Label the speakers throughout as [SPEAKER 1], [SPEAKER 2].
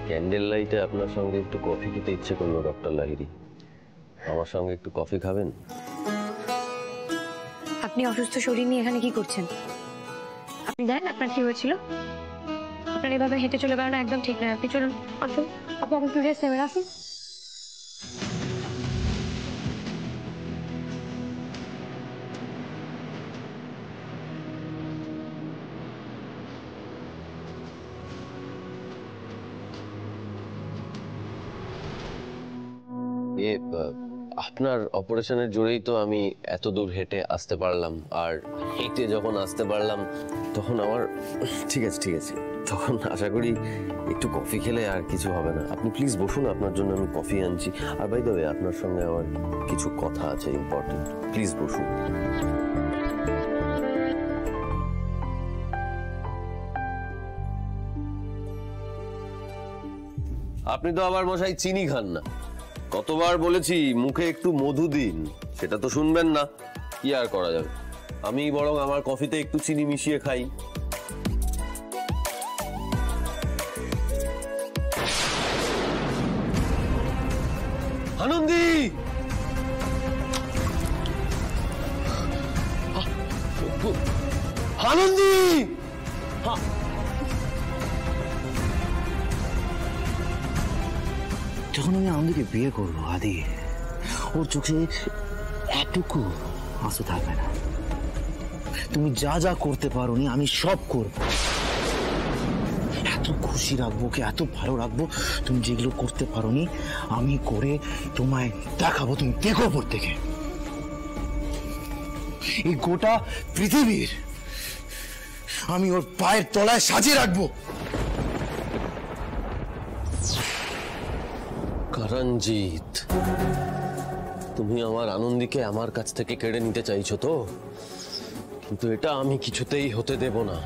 [SPEAKER 1] Candle লাইটে আপনার সঙ্গে একটু কফি খেতে ইচ্ছে করলো ডক্টর লাহিড়ী। আমার সঙ্গে একটু কফি খাবেন?
[SPEAKER 2] আপনি অসুস্থ শরীর নিয়ে এখানে কি করছেন? আপনি জানেন আপনার কি হয়েছিল? আপনার এভাবে হেঁটে চলে বেড়ানো একদম ঠিক নয়। আপনি চলুন, আসুন, আপনি এখন একটু রেস্ট নেবেন, আসুন।
[SPEAKER 1] আপনার অপারেশনের জোরেই তো আমি এত দূর হেঁটে আসতে পারলাম, আর হেঁটে যখন আসতে পারলাম তখন আমার ঠিক আছে তখন আশা করি একটু কফি খেলে আর কিছু হবে না। আপনি প্লিজ বসুন, আপনার জন্য আমি কফি আনছি। আর বাই দ্য ওয়ে, আপনার সঙ্গে আমার কিছু কথা আছে ইম্পর্টেন্ট, প্লিজ বসুন। আপনি তো আবার মশাই চিনি খান না। কতবার বলেছি মুখে একটু মধু দিন, সেটা তো শুনবেন না। কি আর করা যাবে, আমি বরং আমার কফিতে একটু চিনি মিশিয়ে খাই। আনন্দী, আনন্দী,
[SPEAKER 3] যখন আমি আনন্দকে বিয়ে করবো আদি, ওর চোখে এটুকু আঁসু থাকবে না। তুমি যা যা করতে পারোনি আমি সব করব। এত খুশি রাখবো, ওকে এত ভালো রাখবো। তুমি যেগুলো করতে পারোনি আমি করে তোমায় দেখাবো। তুমি দেখো ওপর থেকে এই গোটা পৃথিবীর আমি ওর পায়ের তলায় সাজিয়ে রাখবো।
[SPEAKER 1] করঞ্জিত, তুমি আমার আনন্দীকে আমার কাছ থেকে কেড়ে নিতে চাইছো তো, কিন্তু এটা আমি কিছুতেই হতে দেব না,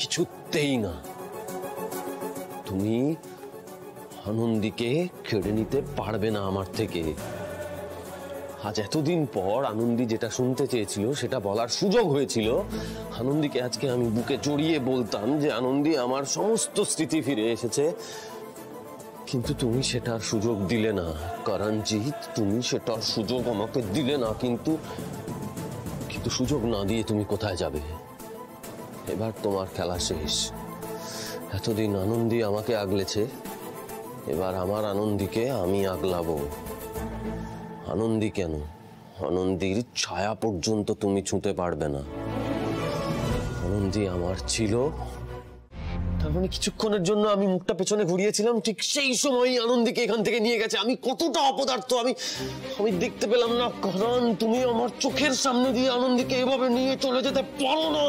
[SPEAKER 1] কিছুতেই না। তুমি আনন্দীকে কেড়ে নিতে পারবে না আমার থেকে। আজ এতদিন পর আনন্দী যেটা শুনতে চেয়েছিল সেটা বলার সুযোগ হয়েছিল। আনন্দীকে আজকে আমি বুকে জড়িয়ে বলতাম যে আনন্দী, আমার সমস্ত স্মৃতি ফিরে এসেছে, কিন্তু তুমি সেটার সুযোগ দিলে না করঞ্জিত, তুমি সেটার সুযোগ আমাকে দিলে না। কিন্তু সুযোগ না দিয়ে তুমি কোথায় যাবে? এবার তোমার খেলা শেষ। এতদিন আনন্দী আমাকে আগলেছে, এবার আমার আনন্দীকে আমি আগলাবো। আনন্দী কেন, আনন্দীর ছায়া পর্যন্ত তুমি ছুঁতে পারবে না। আনন্দী আমার ছিল, তার মানে কিছুক্ষণের জন্য আমি মুখটা পেছনে ঘুরিয়েছিলাম, ঠিক সেই সময়ই আনন্দীকে এখান থেকে নিয়ে গেছে। আমি কতটা অপদার্থ আমি দেখতে পেলাম না। কারণ তুমি আমার চোখের সামনে দিয়ে আনন্দীকে এভাবে নিয়ে চলে যেতে পারো না।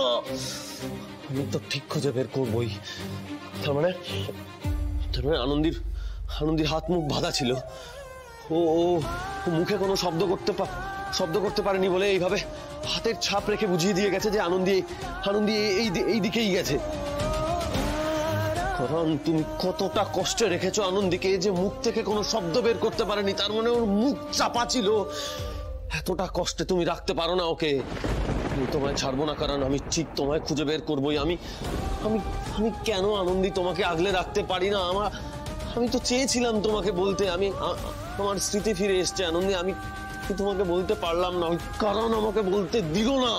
[SPEAKER 1] আমি তো ঠিক খুঁজে বের করবই। তার মানে আনন্দীর হাত মুখ বাঁধা ছিল। ও মুখে কোনো শব্দ করতে পারেনি বলে এইভাবে হাতের ছাপ রেখে বুঝিয়ে দিয়ে গেছে যে আনন্দী এই দিকেই গেছে। কারণ তুমি কতটা কষ্টে রেখেছো আনন্দীকে যে মুখ থেকে কোনো শব্দ বের করতে পারেনি। তার মানে ওর মুখ চাপা ছিল। এতটা কষ্টে তুমি রাখতে পারো না ওকে। আমি তোমায় ছাড়বো না, কারণ আমি ঠিক তোমায় খুঁজে বের করবোই। আমি কেন আনন্দী তোমাকে আগলে রাখতে পারি না? আমি তো চেয়েছিলাম তোমাকে বলতে, আমার স্মৃতি ফিরে এসছে আনন্দী, আমি তোমাকে বলতে পারলাম না, কারণ আমাকে বলতে দিল না।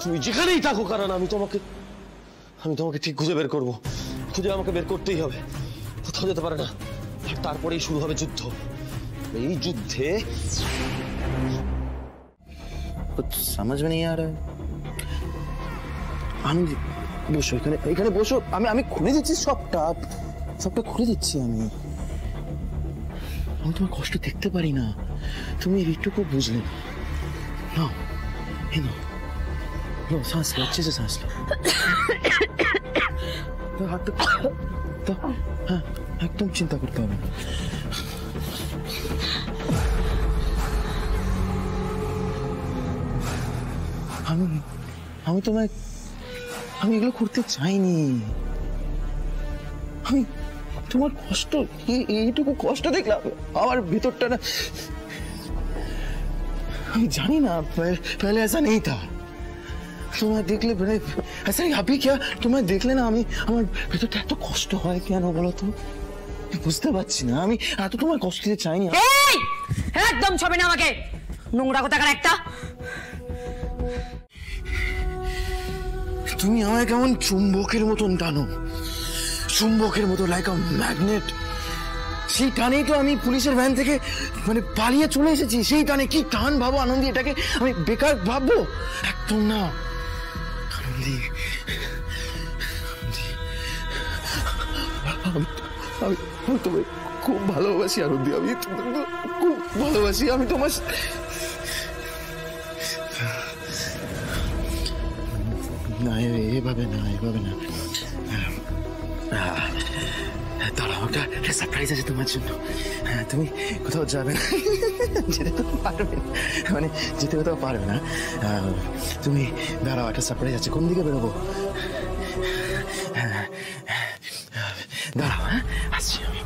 [SPEAKER 1] তুমি যেখানেই থাকো, কারণ আমি তোমাকে ঠিক খুঁজে বের করবো। খুঁজে আমাকে বের করতেই হবে, কোথাও যেতে পারে না। আর তারপরেই শুরু হবে যুদ্ধ। এই যুদ্ধে
[SPEAKER 3] समझ में नहीं आ रहा है। আনন্দী বসো, এখানে বসো। আমি খুলে দিচ্ছি সবটা খুলে দিচ্ছি। আমি তোমার কষ্ট দেখতে পারি না, তুমি এইটুকু বুঝলে না। लो सांस लो, अच्छे से सांस लो। हाथ तो हाँ, एकदम चिंता करते হবে না। আমি এগুলো করতে চাইনি। আমি তোমার কষ্ট, এইটুকু কষ্ট দেখলাম আমার ভিতরটা না। আমি জানি না, पहले ऐसा नहीं था। তোমায় দেখলে মানে আচ্ছা আপনি क्या তোমায় দেখলে না আমি আমার ভেতরটা এত কষ্ট হয় কেন বলো তো বুঝতে পারছি না আমি এত তোমার কষ্ট দিতে চাইনি
[SPEAKER 4] এই একদম ছবে না আমাকে নোংরা কোথাকার একটা
[SPEAKER 3] তুমি আমায় কেমন চুম্বকের মতন টানো চুম্বকের মতো লাইক আ ম্যাগনেট সেই টানেই তো আমি পুলিশের ভ্যান থেকে মানে পালিয়ে চলে এসেছি সেই টানে কি টান ভাবো আনন্দী এটাকে আমি বেকার ভাববো একদম না আনন্দী আমি তোমায় খুব ভালোবাসি আনন্দী আমি খুব ভালোবাসি আমি তোমার না এভাবে না দাঁড়াও একটা সারপ্রাইজ আছে তোমার জন্য তুমি কোথাও যাবে না যেতে তো পারবে না মানে যেতে কোথাও পারবে না তুমি দাঁড়াও একটা সারপ্রাইজ আছে কোন দিকে বেরোবো দাঁড়াও হ্যাঁ আসছি আমি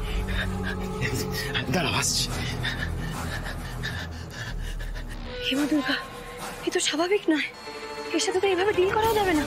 [SPEAKER 3] দাঁড়াও আসছি
[SPEAKER 2] হেমা দুর্গা এ তো স্বাভাবিক নয় এর সাথে তো এইভাবে ডিল করা যাবে না